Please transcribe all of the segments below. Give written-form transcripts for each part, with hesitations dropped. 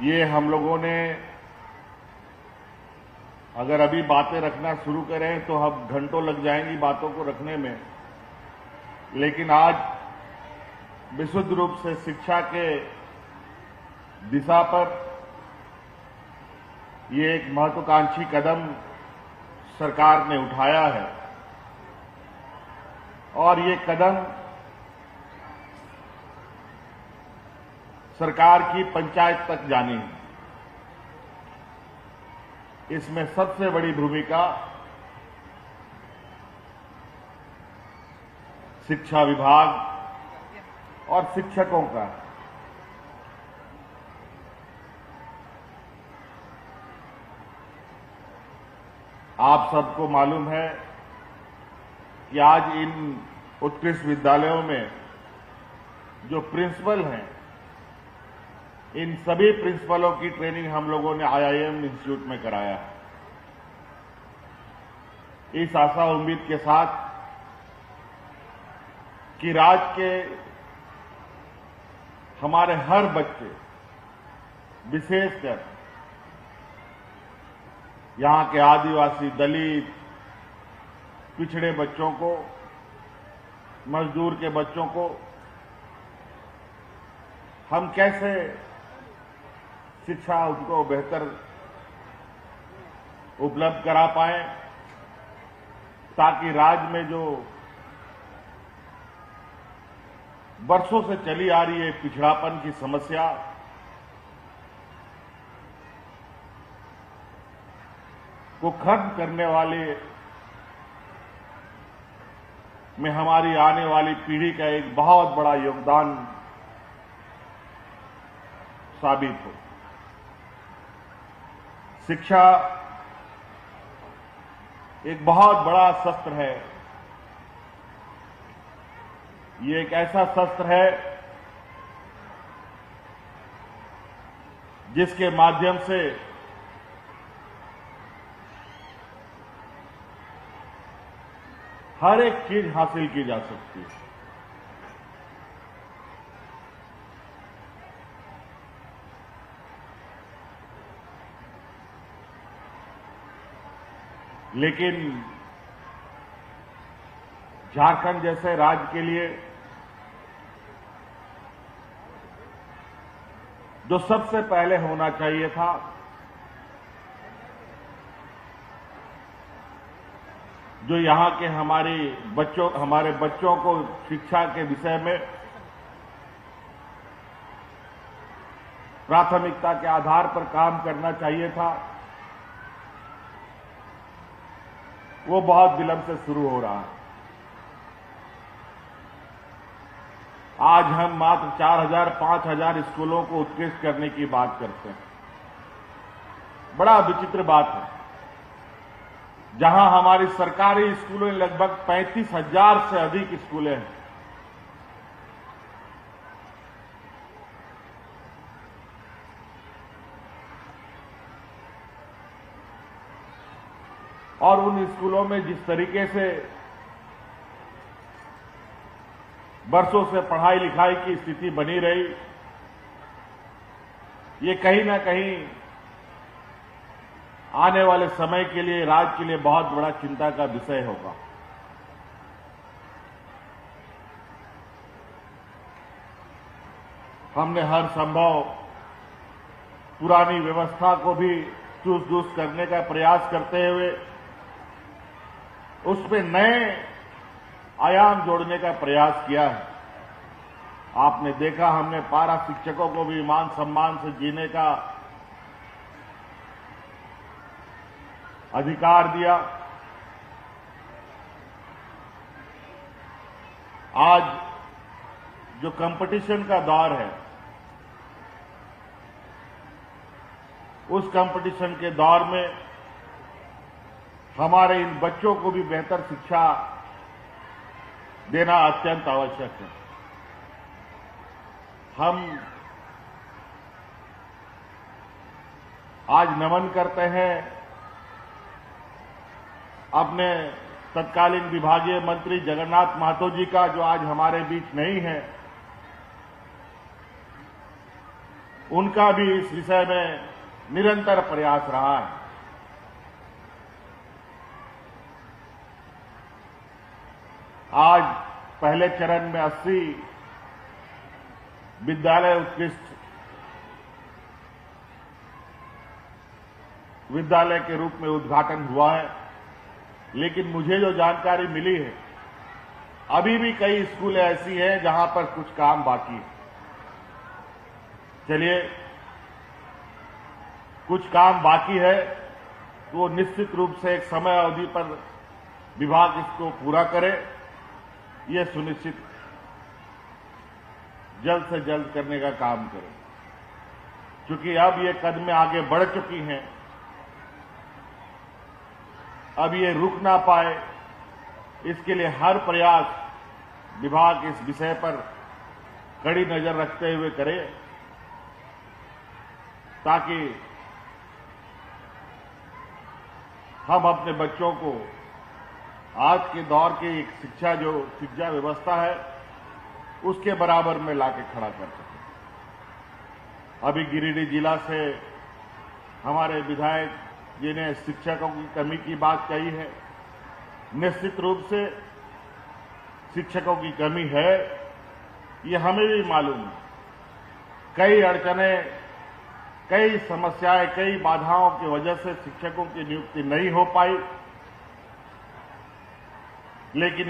ये हम लोगों ने अगर अभी बातें रखना शुरू करें तो हम घंटों लग जाएंगी बातों को रखने में, लेकिन आज विशुद्ध रूप से शिक्षा के दिशा पर ये एक महत्वाकांक्षी कदम सरकार ने उठाया है और ये कदम सरकार की पंचायत तक जानी है। इसमें सबसे बड़ी भूमिका शिक्षा विभाग और शिक्षकों का है। आप सबको मालूम है कि आज इन उत्कृष्ट विद्यालयों में जो प्रिंसिपल हैं, इन सभी प्रिंसिपलों की ट्रेनिंग हम लोगों ने IIM इंस्टीट्यूट में कराया है। इस आशा उम्मीद के साथ कि राज्य के हमारे हर बच्चे, विशेषकर यहां के आदिवासी, दलित, पिछड़े बच्चों को, मजदूर के बच्चों को हम कैसे शिक्षा उनको बेहतर उपलब्ध करा पाए, ताकि राज्य में जो वर्षों से चली आ रही है पिछड़ापन की समस्या को खत्म करने वाले में हमारी आने वाली पीढ़ी का एक बहुत बड़ा योगदान साबित हो। शिक्षा एक बहुत बड़ा शस्त्र है। ये एक ऐसा शस्त्र है जिसके माध्यम से हर एक चीज हासिल की जा सकती है। लेकिन झारखंड जैसे राज्य के लिए जो सबसे पहले होना चाहिए था, जो यहां के हमारे बच्चों को शिक्षा के विषय में प्राथमिकता के आधार पर काम करना चाहिए था, वो बहुत विलंब से शुरू हो रहा है। आज हम मात्र 4,000-5,000 स्कूलों को उत्कृष्ट करने की बात करते हैं। बड़ा विचित्र बात है, जहां हमारी सरकारी स्कूलों में लगभग 35,000 से अधिक स्कूलें हैं। और उन स्कूलों में जिस तरीके से वर्षों से पढ़ाई लिखाई की स्थिति बनी रही, ये कहीं ना कहीं आने वाले समय के लिए राज्य के लिए बहुत बड़ा चिंता का विषय होगा। हमने हर संभव पुरानी व्यवस्था को भी चूस-दूस करने का प्रयास करते हुए उसमें नए आयाम जोड़ने का प्रयास किया है। आपने देखा, हमने पारा शिक्षकों को भी मान सम्मान से जीने का अधिकार दिया। आज जो कंपटीशन का दौर है, उस कंपटीशन के दौर में हमारे इन बच्चों को भी बेहतर शिक्षा देना अत्यंत आवश्यक है। हम आज नमन करते हैं अपने तत्कालीन विभागीय मंत्री जगन्नाथ महतो जी का, जो आज हमारे बीच नहीं है। उनका भी इस विषय में निरंतर प्रयास रहा है। आज पहले चरण में 80 विद्यालय उत्कृष्ट विद्यालय के रूप में उद्घाटन हुआ है, लेकिन मुझे जो जानकारी मिली है, अभी भी कई स्कूल ऐसी हैं जहां पर कुछ काम बाकी है। चलिए, कुछ काम बाकी है तो निश्चित रूप से एक समय अवधि पर विभाग इसको पूरा करे, यह सुनिश्चित जल्द से जल्द करने का काम करे, क्योंकि अब ये कदमें आगे बढ़ चुकी हैं। अब ये रुक ना पाए, इसके लिए हर प्रयास विभाग इस विषय पर कड़ी नजर रखते हुए करे, ताकि हम अपने बच्चों को आज के दौर की एक शिक्षा व्यवस्था है उसके बराबर में लाके खड़ा कर सकें। अभी गिरिडीह जिला से हमारे विधायक जी ने शिक्षकों की कमी की बात कही है। निश्चित रूप से शिक्षकों की कमी है, ये हमें भी मालूम है। कई अड़चनें, कई समस्याएं, कई बाधाओं की वजह से शिक्षकों की नियुक्ति नहीं हो पाई, लेकिन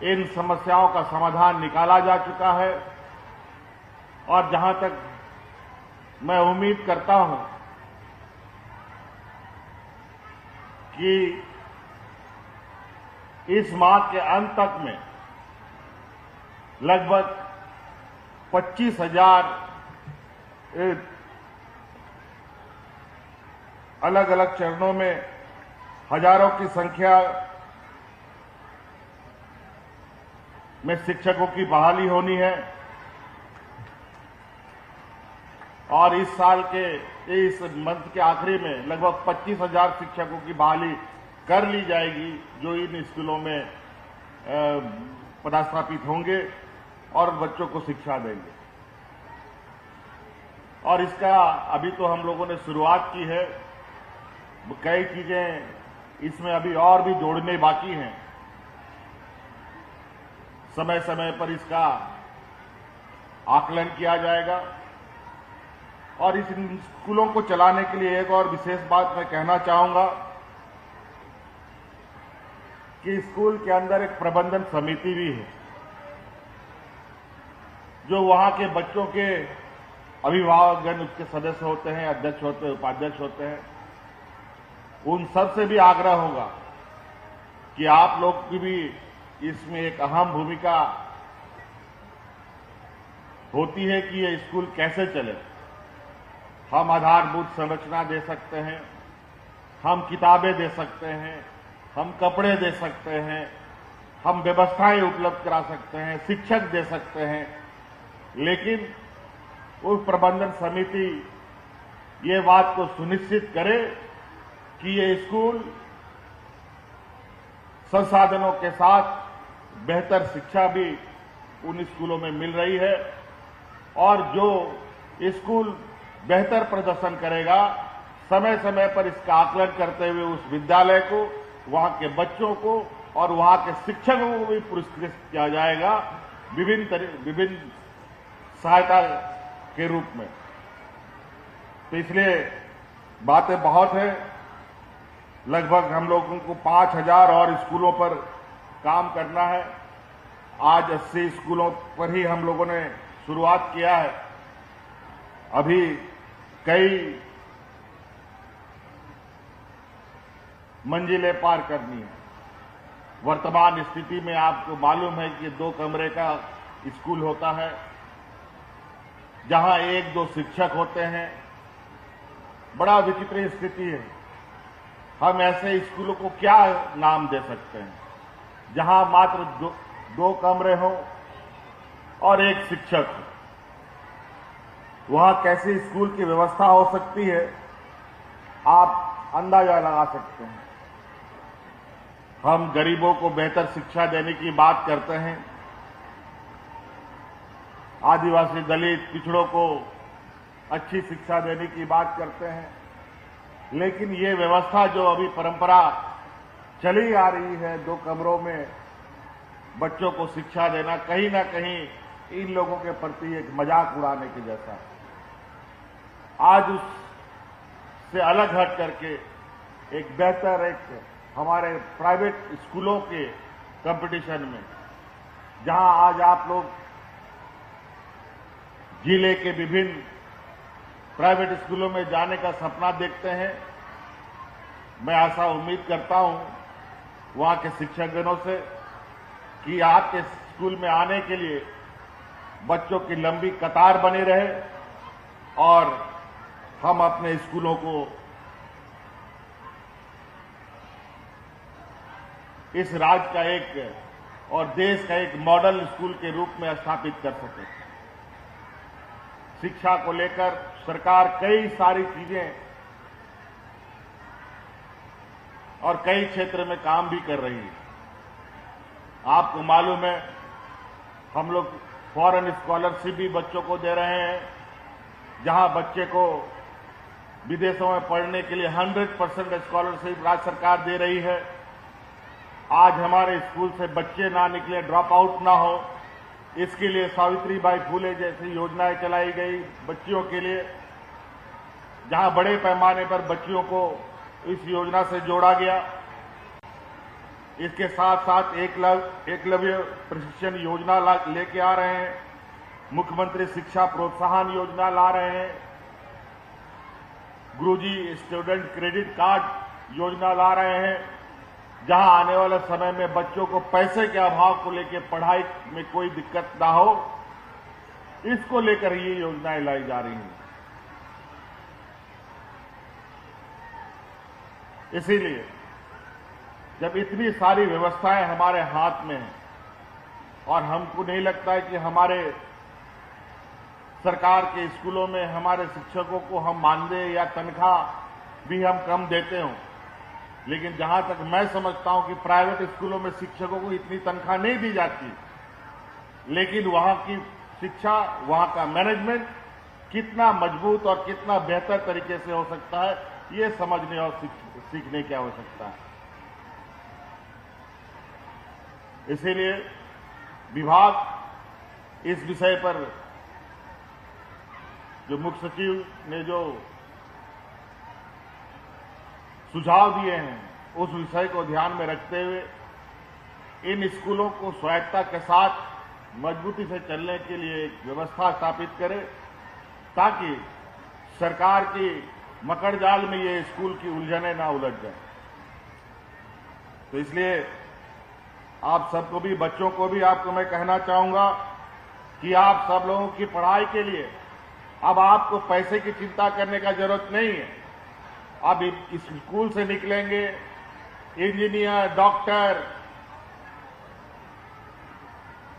इन समस्याओं का समाधान निकाला जा चुका है। और जहां तक मैं उम्मीद करता हूं कि इस माह के अंत तक में लगभग 25,000 अलग अलग चरणों में हजारों की संख्या में शिक्षकों की बहाली होनी है। और इस साल के इस मंथ के आखिरी में लगभग 25,000 शिक्षकों की बहाली कर ली जाएगी, जो इन स्कूलों में पदस्थापित होंगे और बच्चों को शिक्षा देंगे। और इसका अभी तो हम लोगों ने शुरुआत की है, कई चीजें इसमें अभी और भी जोड़ने बाकी हैं। समय समय पर इसका आकलन किया जाएगा। और इस स्कूलों को चलाने के लिए एक और विशेष बात मैं कहना चाहूंगा कि स्कूल के अंदर एक प्रबंधन समिति भी है, जो वहां के बच्चों के अभिभावकगण उसके सदस्य होते हैं, अध्यक्ष होते हैं, उपाध्यक्ष होते हैं। उन सब से भी आग्रह होगा कि आप लोग की भी इसमें एक अहम भूमिका होती है कि ये स्कूल कैसे चले। हम आधारभूत संरचना दे सकते हैं, हम किताबें दे सकते हैं, हम कपड़े दे सकते हैं, हम व्यवस्थाएं उपलब्ध करा सकते हैं, शिक्षक दे सकते हैं, लेकिन उस प्रबंधन समिति ये बात को सुनिश्चित करे कि ये स्कूल संसाधनों के साथ बेहतर शिक्षा भी उन स्कूलों में मिल रही है। और जो स्कूल बेहतर प्रदर्शन करेगा, समय समय पर इसका आकलन करते हुए उस विद्यालय को, वहां के बच्चों को और वहां के शिक्षकों को भी पुरस्कृत किया जाएगा विभिन्न सहायता के रूप में। तो इसलिए बातें बहुत है। लगभग हम लोगों को 5,000 और स्कूलों पर काम करना है। आज 80 स्कूलों पर ही हम लोगों ने शुरुआत किया है। अभी कई मंजिलें पार करनी है। वर्तमान स्थिति में आपको मालूम है कि 2 कमरे का स्कूल होता है, जहां 1-2 शिक्षक होते हैं। बड़ा विचित्र स्थिति है। हम ऐसे स्कूलों को क्या नाम दे सकते हैं जहां मात्र 2 कमरे हों और 1 शिक्षक हो? वहां कैसी स्कूल की व्यवस्था हो सकती है, आप अंदाजा लगा सकते हैं। हम गरीबों को बेहतर शिक्षा देने की बात करते हैं, आदिवासी, दलित, पिछड़ों को अच्छी शिक्षा देने की बात करते हैं, लेकिन ये व्यवस्था जो अभी परंपरा चली आ रही है, 2 कमरों में बच्चों को शिक्षा देना, कहीं ना कहीं इन लोगों के प्रति एक मजाक उड़ाने के जैसा है। आज उससे अलग हट करके एक बेहतर, एक हमारे प्राइवेट स्कूलों के कंपटीशन में, जहां आज आप लोग जिले के विभिन्न प्राइवेट स्कूलों में जाने का सपना देखते हैं, मैं आशा उम्मीद करता हूं वहां के शिक्षकगणों से कि आपके स्कूल में आने के लिए बच्चों की लंबी कतार बनी रहे और हम अपने स्कूलों को इस राज्य का एक और देश का एक मॉडल स्कूल के रूप में स्थापित कर सकें। शिक्षा को लेकर सरकार कई सारी चीजें और कई क्षेत्र में काम भी कर रही है। आपको मालूम है, हम लोग फॉरेन स्कॉलरशिप भी बच्चों को दे रहे हैं, जहां बच्चे को विदेशों में पढ़ने के लिए 100% स्कॉलरशिप राज्य सरकार दे रही है। आज हमारे स्कूल से बच्चे ना निकले, ड्रॉप आउट ना हो, इसके लिए सावित्रीबाई फुले जैसी योजनाएं चलाई गई बच्चियों के लिए, जहां बड़े पैमाने पर बच्चियों को इस योजना से जोड़ा गया। इसके साथ साथ एकलव्य प्रशिक्षण योजना लेके आ रहे हैं, मुख्यमंत्री शिक्षा प्रोत्साहन योजना ला रहे हैं, गुरुजी स्टूडेंट क्रेडिट कार्ड योजना ला रहे हैं, जहां आने वाले समय में बच्चों को पैसे के अभाव को लेकर पढ़ाई में कोई दिक्कत ना हो, इसको लेकर ये योजनाएं लाई जा रही हैं। इसीलिए जब इतनी सारी व्यवस्थाएं हमारे हाथ में हैं और हमको नहीं लगता है कि हमारे सरकार के स्कूलों में हमारे शिक्षकों को हम मानदेय या तनख्वाह भी हम कम देते हों, लेकिन जहां तक मैं समझता हूं कि प्राइवेट स्कूलों में शिक्षकों को इतनी तनख्वाह नहीं दी जाती, लेकिन वहां की शिक्षा, वहां का मैनेजमेंट कितना मजबूत और कितना बेहतर तरीके से हो सकता है, ये समझने और सीखने की आवश्यकता है। इसीलिए विभाग इस विषय पर जो मुख्य सचिव ने जो सुझाव दिए हैं, उस विषय को ध्यान में रखते हुए इन स्कूलों को स्वायत्तता के साथ मजबूती से चलने के लिए एक व्यवस्था स्थापित करें, ताकि सरकार की मकड़जाल में ये स्कूल की उलझने ना उलझ जाए। तो इसलिए आप सबको भी, बच्चों को भी आपको मैं कहना चाहूंगा कि आप सब लोगों की पढ़ाई के लिए अब आपको पैसे की चिंता करने का जरूरत नहीं है। अब इस स्कूल से निकलेंगे, इंजीनियर, डॉक्टर,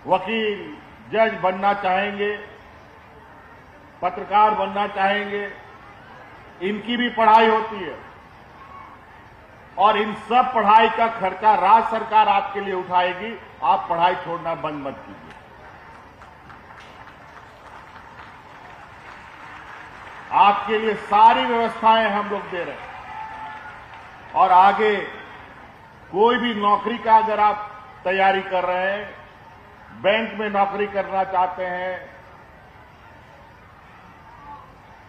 वकील, जज बनना चाहेंगे, पत्रकार बनना चाहेंगे, इनकी भी पढ़ाई होती है और इन सब पढ़ाई का खर्चा राज्य सरकार आपके लिए उठाएगी। आप पढ़ाई छोड़ना बंद मत कीजिए। आपके लिए सारी व्यवस्थाएं हम लोग दे रहे हैं और आगे कोई भी नौकरी का अगर आप तैयारी कर रहे हैं, बैंक में नौकरी करना चाहते हैं,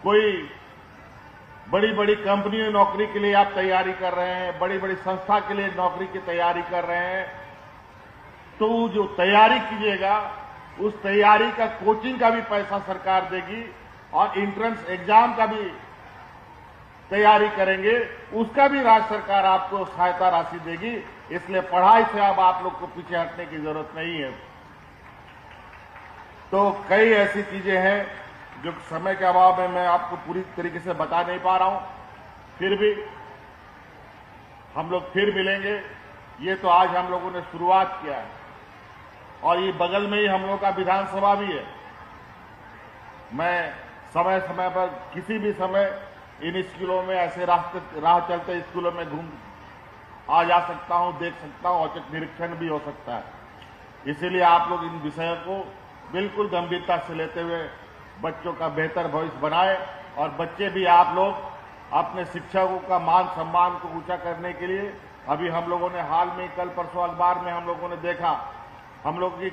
कोई बड़ी बड़ी कंपनी में नौकरी के लिए आप तैयारी कर रहे हैं, बड़ी बड़ी संस्था के लिए नौकरी की तैयारी कर रहे हैं, तो जो तैयारी कीजिएगा उस तैयारी का कोचिंग का भी पैसा सरकार देगी और एंट्रेंस एग्जाम का भी तैयारी करेंगे, उसका भी राज्य सरकार आपको सहायता राशि देगी। इसलिए पढ़ाई से अब आप लोग को पीछे हटने की जरूरत नहीं है। तो कई ऐसी चीजें हैं जो समय के अभाव में मैं आपको पूरी तरीके से बता नहीं पा रहा हूं, फिर भी हम लोग फिर मिलेंगे। ये तो आज हम लोगों ने शुरुआत किया है और ये बगल में ही हम लोगों का विधानसभा भी है। मैं समय समय पर किसी भी समय इन स्कूलों में ऐसे राह चलते स्कूलों में घूम आ जा सकता हूं, देख सकता हूं, औचक निरीक्षण भी हो सकता है। इसीलिए आप लोग इन विषयों को बिल्कुल गंभीरता से लेते हुए बच्चों का बेहतर भविष्य बनाए और बच्चे भी आप लोग अपने शिक्षकों का मान सम्मान को ऊंचा करने के लिए अभी हम लोगों ने हाल में कल परसों अखबार में हम लोगों ने देखा, हम लोग की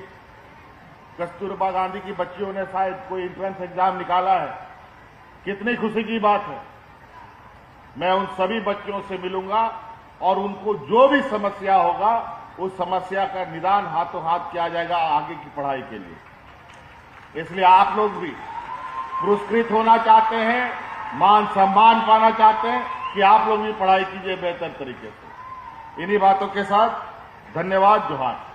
कस्तूरबा गांधी की बच्चियों ने शायद कोई एंट्रेंस एग्जाम निकाला है। कितनी खुशी की बात है। मैं उन सभी बच्चों से मिलूंगा और उनको जो भी समस्या होगा उस समस्या का निदान हाथों हाथ किया जाएगा आगे की पढ़ाई के लिए। इसलिए आप लोग भी पुरस्कृत होना चाहते हैं, मान सम्मान पाना चाहते हैं कि आप लोग भी पढ़ाई कीजिए बेहतर तरीके से। इन्हीं बातों के साथ धन्यवाद, जोहार।